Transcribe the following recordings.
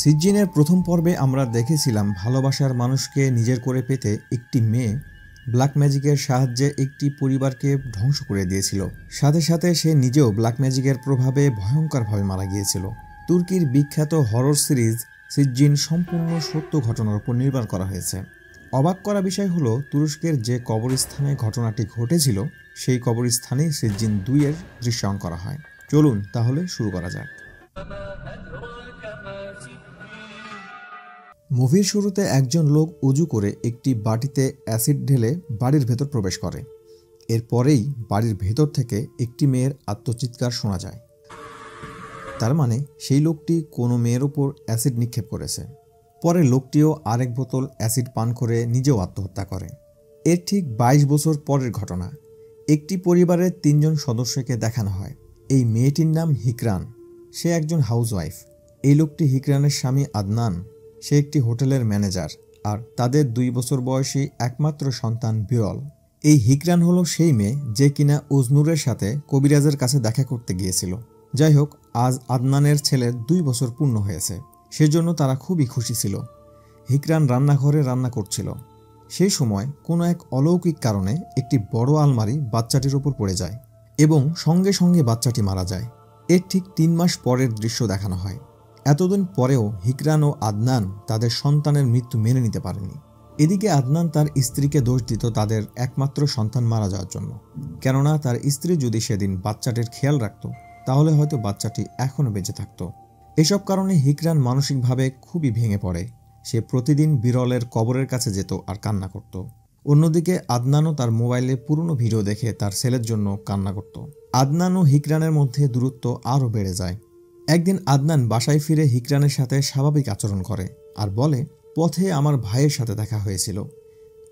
সিজ্জিনের প্রথম পর্বে আমরা দেখেছিলাম ভালোবাসার মানুষকে নিজের করে পেতে একটি মেয়ে ব্ল্যাক ম্যাজিকের সাহায্যে একটি পরিবারকে ধ্বংস করে দিয়েছিল। সাথে সাথে সে নিজেও ব্ল্যাক ম্যাজিকের প্রভাবে ভয়ঙ্করভাবে মারা গিয়েছিল। তুর্কির বিখ্যাত হরর সিরিজ সিজ্জিন সম্পূর্ণ সত্য ঘটনার উপর নির্ভর করা হয়েছে। অবাক করা বিষয় হলো, তুরস্কের যে কবরস্থানে ঘটনাটি ঘটেছিল সেই কবরস্থানেই সিজ্জিন 2 এর দৃশ্যায়ন করা হয়। চলুন তাহলে শুরু করা যাক। মুভির শুরুতে একজন লোক উজু করে একটি বাটিতে অ্যাসিড ঢেলে বাড়ির ভেতর প্রবেশ করে। এরপরেই বাড়ির ভেতর থেকে একটি মেয়ের আত্মচিৎকার শোনা যায়। তার মানে সেই লোকটি কোনো মেয়ের ওপর অ্যাসিড নিক্ষেপ করেছে। পরে লোকটিও আরেক বোতল অ্যাসিড পান করে নিজেও আত্মহত্যা করে। এর ঠিক 22 বছর পরের ঘটনা। একটি পরিবারের 3 জন সদস্যকে দেখানো হয়। এই মেয়েটির নাম হিকরান, সে একজন হাউসওয়াইফ। এই লোকটি হিকরানের স্বামী আদনান, সে একটি হোটেলের ম্যানেজার, আর তাদের 2 বছর বয়সী একমাত্র সন্তান বিরল। এই হিকরান হলো সেই মেয়ে যে কিনা উজনুরের সাথে কবিরাজের কাছে দেখা করতে গিয়েছিল। যাই হোক, আজ আদনানের ছেলের 2 বছর পূর্ণ হয়েছে, সেজন্য তারা খুবই খুশি ছিল। হিকরান রান্নাঘরে রান্না করছিল। সেই সময় কোনো এক অলৌকিক কারণে একটি বড় আলমারি বাচ্চাটির ওপর পড়ে যায় এবং সঙ্গে সঙ্গে বাচ্চাটি মারা যায়। এর ঠিক 3 মাস পরের দৃশ্য দেখানো হয়। এতদিন পরেও হিকরান ও আদনান তাদের সন্তানের মৃত্যু মেনে নিতে পারেনি। এদিকে আদনান তার স্ত্রীকে দোষ দিত তাদের একমাত্র সন্তান মারা যাওয়ার জন্য, কেননা তার স্ত্রী যদি সেদিন বাচ্চাটির খেয়াল রাখত তাহলে হয়তো বাচ্চাটি এখনও বেঁচে থাকত। এসব কারণে হিকরান মানসিকভাবে খুবই ভেঙে পড়ে। সে প্রতিদিন বিরলের কবরের কাছে যেত আর কান্না করত। অন্যদিকে আদনানও তার মোবাইলে পুরনো ভিডিও দেখে তার ছেলের জন্য কান্না করত। আদনান ও হিকরানের মধ্যে দূরত্ব আরও বেড়ে যায়। একদিন আদনান বাসায় ফিরে হিকরানের সাথে স্বাভাবিক আচরণ করে আর বলে, পথে আমার ভাইয়ের সাথে দেখা হয়েছিল।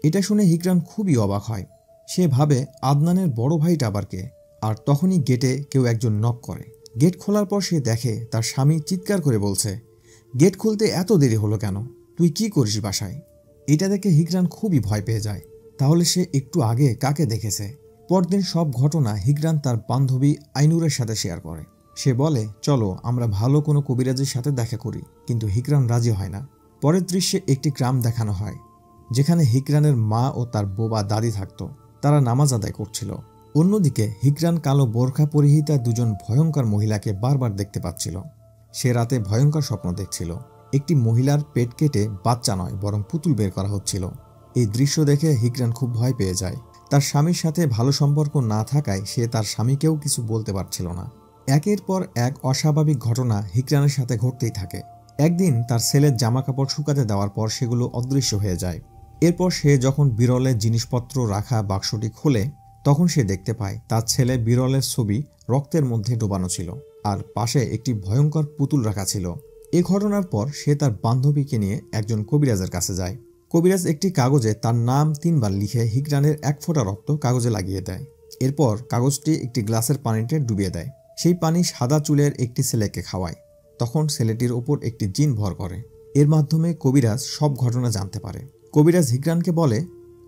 এটা শুনে হিকরান খুবই অবাক হয়। সে ভাবে আদনানের বড় ভাইটা আবার কে, আর তখনই গেটে কেউ একজন নক করে। গেট খোলার পর সে দেখে তার স্বামী চিৎকার করে বলছে, গেট খুলতে এত দেরি হলো কেন? তুই কি করিস বাসায়? এটা দেখে হিকরান খুবই ভয় পেয়ে যায়। তাহলে সে একটু আগে কাকে দেখেছে? পরদিন সব ঘটনা হিকরান তার বান্ধবী আইনুরের সাথে শেয়ার করে। সে বলে, চলো আমরা ভালো কোনো কবিরাজের সাথে দেখা করি, কিন্তু হিকরান রাজি হয় না। পরের দৃশ্যে একটি গ্রাম দেখানো হয় যেখানে হিকরানের মা ও তার বোবা দাদি থাকত। তারা নামাজ আদায় করছিল। অন্যদিকে হিকরান কালো বোরখা পরিহিতা 2 জন ভয়ঙ্কর মহিলাকে বারবার দেখতে পাচ্ছিল। সে রাতে ভয়ঙ্কর স্বপ্ন দেখছিল। একটি মহিলার পেট কেটে বাচ্চা নয় বরং পুতুল বের করা হচ্ছিল। এই দৃশ্য দেখে হিকরান খুব ভয় পেয়ে যায়। তার স্বামীর সাথে ভালো সম্পর্ক না থাকায় সে তার স্বামীকেও কিছু বলতে পারছিল না। একের পর এক অস্বাভাবিক ঘটনা হিকরানের সাথে ঘটতেই থাকে। একদিন তার ছেলের জামা কাপড় শুকাতে দেওয়ার পর সেগুলো অদৃশ্য হয়ে যায়। এরপর সে যখন বিরলের জিনিসপত্র রাখা বাক্সটি খোলে তখন সে দেখতে পায় তার ছেলে বিরলের ছবি রক্তের মধ্যে ডোবানো ছিল, আর পাশে একটি ভয়ঙ্কর পুতুল রাখা ছিল। এ ঘটনার পর সে তার বান্ধবীকে নিয়ে একজন কবিরাজের কাছে যায়। কবিরাজ একটি কাগজে তার নাম 3 বার লিখে হিকরানের 1 ফোঁটা রক্ত কাগজে লাগিয়ে দেয়। এরপর কাগজটি একটি গ্লাসের পানিতে ডুবিয়ে দেয়। সেই পানি সাদা চুলের একটি ছেলেকে খাওয়ায়। তখন ছেলেটির ওপর একটি জিন ভর করে। এর মাধ্যমে কবিরাজ সব ঘটনা জানতে পারে। কবিরাজ হিকরানকে বলে,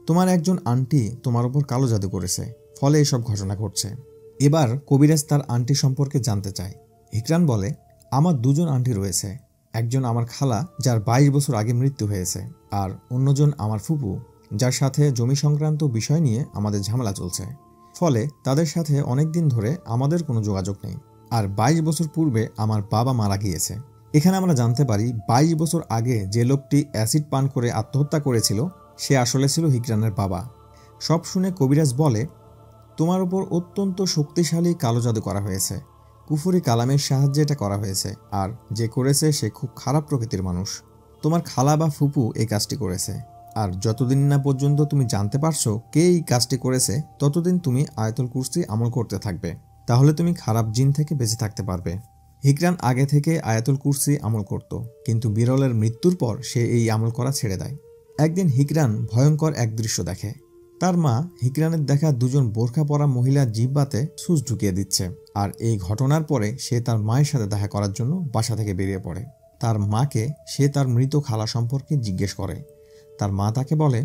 তোমার একজন আন্টি তোমার ওপর কালো জাদু করেছে, ফলে এসব ঘটনা ঘটছে। এবার কবিরাজ তার আন্টি সম্পর্কে জানতে চায়। হিকরান বলে, আমার 2 জন আন্টি রয়েছে। একজন আমার খালা, যার 22 বছর আগে মৃত্যু হয়েছে, আর অন্যজন আমার ফুপু, যার সাথে জমি সংক্রান্ত বিষয় নিয়ে আমাদের ঝামেলা চলছে। ফলে তাদের সাথে অনেক দিন ধরে আমাদের কোনো যোগাযোগ নেই। আর 22 বছর পূর্বে আমার বাবা মারা গিয়েছে। এখানে আমরা জানতে পারি 22 বছর আগে যে লোকটি অ্যাসিড পান করে আত্মহত্যা করেছিল সে আসলে ছিল হিকরানের বাবা। সব শুনে কবিরাজ বলে, তোমার উপর অত্যন্ত শক্তিশালী কালো জাদু করা হয়েছে। কুফরি কালামের সাহায্যে এটা করা হয়েছে, আর যে করেছে সে খুব খারাপ প্রকৃতির মানুষ। তোমার খালা বা ফুপু এই কাজটি করেছে। আর যতদিন না পর্যন্ত তুমি জানতে পারছো কে এই কাজটি করেছে ততদিন তুমি আয়াতুল কুরসি আমল করতে থাকবে, তাহলে তুমি খারাপ জিন থেকে বেঁচে থাকতে পারবে। হিকরান আগে থেকে আয়াতুল কুরসি আমল করত, কিন্তু বিরলের মৃত্যুর পর সে এই আমল করা ছেড়ে দেয়। একদিন হিকরান ভয়ঙ্কর এক দৃশ্য দেখে। তার মা হিকরানের দেখা 2 জন বোরখা পরা মহিলা জিহ্বাতে সুচ ঢুকিয়ে দিচ্ছে। আর এই ঘটনার পরে সে তার মায়ের সাথে দেখা করার জন্য বাসা থেকে বেরিয়ে পড়ে। তার মাকে সে তার মৃত খালা সম্পর্কে জিজ্ঞেস করে। তার মা তাকে বলে,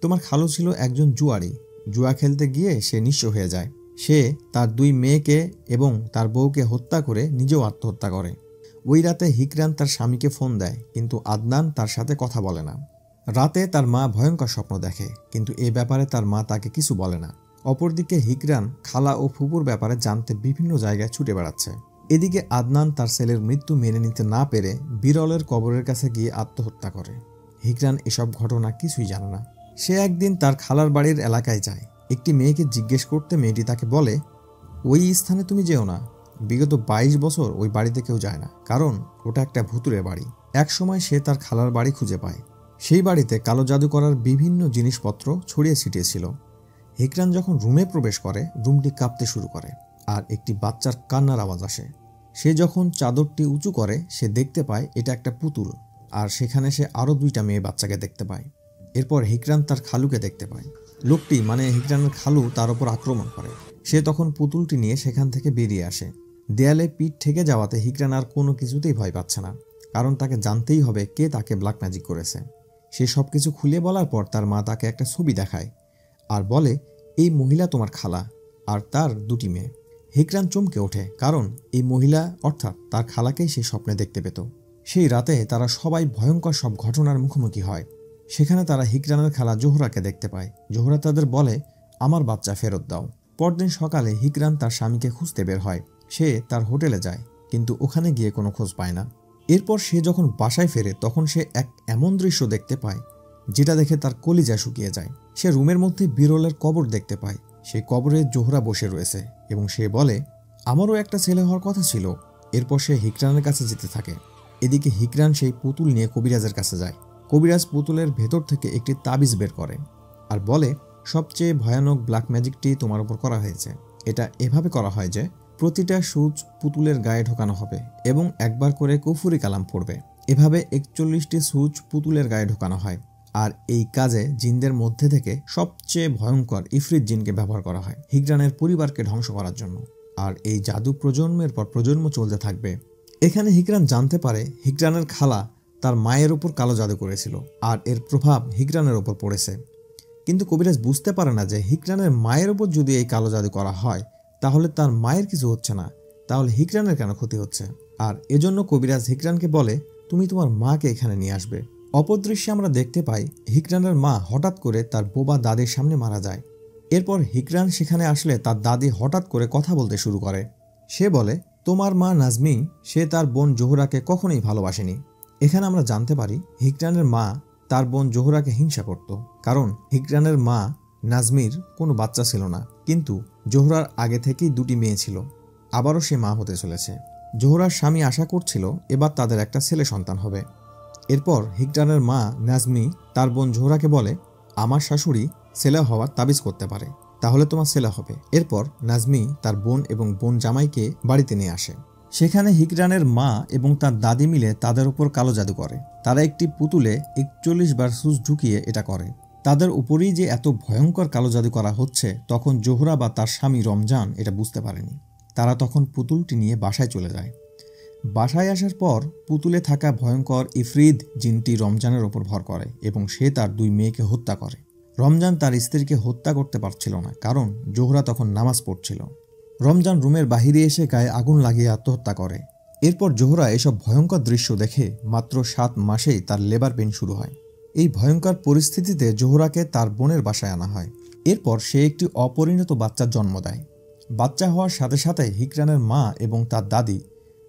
তোমার খালু ছিল একজন জুয়ারি। জুয়া খেলতে গিয়ে সে নিঃস্ব হয়ে যায়। সে তার 2 মেয়েকে এবং তার বউকে হত্যা করে নিজেও আত্মহত্যা করে। ওই রাতে হিকরান তার স্বামীকে ফোন দেয়, কিন্তু আদনান তার সাথে কথা বলে না। রাতে তার মা ভয়ঙ্কর স্বপ্ন দেখে, কিন্তু এ ব্যাপারে তার মা তাকে কিছু বলে না। অপরদিকে হিকরান খালা ও ফুপুর ব্যাপারে জানতে বিভিন্ন জায়গায় ছুটে বেড়াচ্ছে। এদিকে আদনান তার ছেলের মৃত্যু মেনে নিতে না পেরে বিরলের কবরের কাছে গিয়ে আত্মহত্যা করে। হিকরান এসব ঘটনা কিছুই জানে না। সে একদিন তার খালার বাড়ির এলাকায় যায়। একটি মেয়েকে জিজ্ঞেস করতে মেয়েটি তাকে বলে, ওই স্থানে তুমি যেও না। বিগত 22 বছর ওই বাড়িতে কেউ যায় না, কারণ ওটা একটা ভুতুরে বাড়ি। এক সময় সে তার খালার বাড়ি খুঁজে পায়। সেই বাড়িতে কালো জাদু করার বিভিন্ন জিনিসপত্র ছড়িয়ে ছিটিয়ে ছিল। হিকরান যখন রুমে প্রবেশ করে, রুমটি কাঁপতে শুরু করে আর একটি বাচ্চার কান্নার আওয়াজ আসে। সে যখন চাদরটি উঁচু করে, সে দেখতে পায় এটা একটা পুতুল, আর সেখানে সে আরও 2টা মেয়ে বাচ্চাকে দেখতে পায়। এরপর হিকরান তার খালুকে দেখতে পায়। লোকটি মানে হিকরানের খালু তার উপর আক্রমণ করে। সে তখন পুতুলটি নিয়ে সেখান থেকে বেরিয়ে আসে। দেয়ালে পিঠ ঠেকে যাওয়াতে হিকরান আর কোনো কিছুতেই ভয় পাচ্ছে না, কারণ তাকে জানতেই হবে কে তাকে ব্ল্যাক ম্যাজিক করেছে। সে সব কিছু খুলে বলার পর তার মা তাকে একটা ছবি দেখায় আর বলে, এই মহিলা তোমার খালা আর তার 2টি মেয়ে। হিকরান চমকে ওঠে, কারণ এই মহিলা অর্থাৎ তার খালাকেই সে স্বপ্নে দেখতে পেত। সেই রাতে তারা সবাই ভয়ঙ্কর সব ঘটনার মুখোমুখি হয়। সেখানে তারা হিকরানের খালা জোহরাকে দেখতে পায়। জোহরা তাদের বলে, আমার বাচ্চা ফেরত দাও। পরদিন সকালে হিকরান তার স্বামীকে খুঁজতে বের হয়। সে তার হোটেলে যায়, কিন্তু ওখানে গিয়ে কোনো খোঁজ পায় না। এরপর সে যখন বাসায় ফেরে, তখন সে এক এমন দৃশ্য দেখতে পায় যেটা দেখে তার কলিজা শুকিয়ে যায়। সে রুমের মধ্যে বিরলের কবর দেখতে পায়। সেই কবরে জোহরা বসে রয়েছে এবং সে বলে, আমারও একটা ছেলে হওয়ার কথা ছিল। এরপর সে হিকরানের কাছে যেতে থাকে। এদিকে হিকরান সেই পুতুল নিয়ে কবিরাজের কাছে যায়। কবিরাজ পুতুলের ভেতর থেকে একটি তাবিজ বের করে আর বলে, সবচেয়ে ভয়ানক ব্ল্যাক ম্যাজিকটি তোমার উপর করা হয়েছে। এটা এভাবে করা হয় যে প্রতিটা সূচ পুতুলের গায়ে ঢোকানো হবে এবং একবার করে কুফরি কালাম পড়বে। এভাবে 41টি সূচ পুতুলের গায়ে ঢোকানো হয়। আর এই কাজে জিনদের মধ্যে থেকে সবচেয়ে ভয়ঙ্কর ইফরিত জিনকে ব্যবহার করা হয় হিকরানের পরিবারকে ধ্বংস করার জন্য। আর এই জাদু প্রজন্মের পর প্রজন্ম চলতে থাকবে। এখানে হিকরান জানতে পারে হিকরানের খালা তার মায়ের উপর কালো জাদু করেছিল, আর এর প্রভাব হিকরানের উপর পড়েছে। কিন্তু কবিরাজ বুঝতে পারে না যে হিকরানের মায়ের উপর যদি এই কালো জাদু করা হয়, তাহলে তার মায়ের কিছু হচ্ছে না, তাহলে হিকরানের কেন ক্ষতি হচ্ছে। আর এজন্য কবিরাজ হিকরানকে বলে, তুমি তোমার মাকে এখানে নিয়ে আসবে। অপর দৃশ্যে আমরা দেখতে পাই হিকরানের মা হঠাৎ করে তার বোবা দাদির সামনে মারা যায়। এরপর হিকরান সেখানে আসলে তার দাদি হঠাৎ করে কথা বলতে শুরু করে। সে বলে, তোমার মা নাজমি, সে তার বোন জোহরাকে কখনোই ভালোবাসেনি। এখানে আমরা জানতে পারি হিকরানের মা তার বোন জোহরাকে হিংসা করত, কারণ হিকরানের মা নাজমির কোনো বাচ্চা ছিল না, কিন্তু জোহরার আগে থেকেই 2টি মেয়ে ছিল। আবারও সে মা হতে চলেছে। জোহরার স্বামী আশা করছিল এবার তাদের একটা ছেলে সন্তান হবে। এরপর হিকরানের মা নাজমি তার বোন জোহরাকে বলে, আমার শাশুড়ি ছেলে হওয়ার তাবিজ করতে পারে, তাহলে তোমার ছেলে হবে। এরপর নাজমি তার বোন এবং বোন জামাইকে বাড়িতে নিয়ে আসে। সেখানে হিকরানের মা এবং তার দাদি মিলে তাদের উপর কালো জাদু করে। তারা একটি পুতুলে 41 বার সুচ ঢুকিয়ে এটা করে। তাদের উপরেই যে এত ভয়ঙ্কর কালো জাদু করা হচ্ছে, তখন জোহরা বা তার স্বামী রমজান এটা বুঝতে পারেনি। তারা তখন পুতুলটি নিয়ে বাসায় চলে যায়। বাসায় আসার পর পুতুলে থাকা ভয়ঙ্কর ইফরিত জিনটি রমজানের ওপর ভর করে এবং সে তার 2 মেয়েকে হত্যা করে। রমজান তার স্ত্রীকে হত্যা করতে পারছিল না, কারণ জোহরা তখন নামাজ পড়ছিল। রমজান রুমের বাহিরে এসে গায়ে আগুন লাগিয়ে আত্মহত্যা করে। এরপর জোহরা এসব ভয়ঙ্কর দৃশ্য দেখে মাত্র 7 মাসেই তার লেবার পেইন শুরু হয়। এই ভয়ঙ্কর পরিস্থিতিতে জোহরাকে তার বোনের বাসায় আনা হয়। এরপর সে একটি অপরিণত বাচ্চার জন্ম দেয়। বাচ্চা হওয়ার সাথে সাথে হিকরানের মা এবং তার দাদি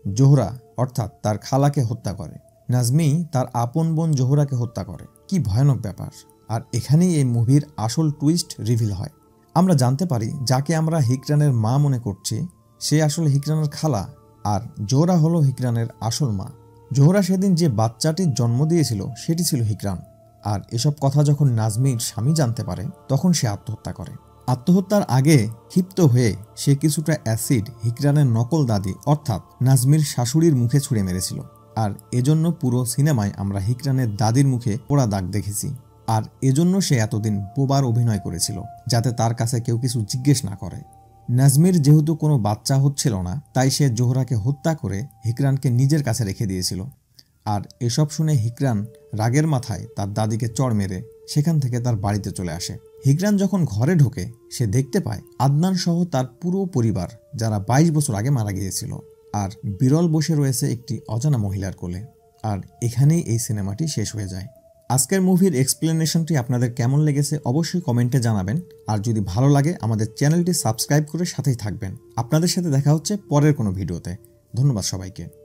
জোহরা অর্থাৎ তার খালাকে হত্যা করে। নাজমি তার আপন বোন জোহরাকে হত্যা করে। কি ভয়ানক ব্যাপার! আর এখানেই এই মুভির আসল টুইস্ট রিভিল হয়। আমরা জানতে পারি যাকে আমরা হিকরানের মা মনে করছি, সে আসলে হিকরানের খালা, আর জোহরা হলো হিকরানের আসল মা। জোহরা সেদিন যে বাচ্চাটির জন্ম দিয়েছিল সেটি ছিল হিকরান। আর এসব কথা যখন নাজমির স্বামী জানতে পারে, তখন সে আত্মহত্যা করে। আত্মহত্যার আগে ক্ষিপ্ত হয়ে সে কিছুটা অ্যাসিড হিকরানের নকল দাদি অর্থাৎ নাজমির শাশুড়ির মুখে ছুঁড়ে মেরেছিল। আর এজন্য পুরো সিনেমায় আমরা হিকরানের দাদির মুখে পোড়া দাগ দেখেছি। আর এজন্য সে এতদিন বোবার অভিনয় করেছিল, যাতে তার কাছে কেউ কিছু জিজ্ঞেস না করে। নাজমির যেহেতু কোনো বাচ্চা হচ্ছিল না, তাই সে জোহরাকে হত্যা করে হিকরানকে নিজের কাছে রেখে দিয়েছিল। আর এসব শুনে হিকরান রাগের মাথায় তার দাদিকে চড় মেরে সেখান থেকে তার বাড়িতে চলে আসে। হিকরান যখন ঘরে ঢোকে, সে দেখতে পায় আদনান সহ তার পুরো পরিবার, যারা 22 বছর আগে মারা গিয়েছিল। আর বিরল বসে রয়েছে একটি অজানা মহিলার কোলে। আর এখানেই এই সিনেমাটি শেষ হয়ে যায়। আজকের মুভির এক্সপ্লেনেশনটি আপনাদের কেমন লেগেছে অবশ্যই কমেন্টে জানাবেন। আর যদি ভালো লাগে আমাদের চ্যানেলটি সাবস্ক্রাইব করে সাথেই থাকবেন। আপনাদের সাথে দেখা হচ্ছে পরের কোনো ভিডিওতে। ধন্যবাদ সবাইকে।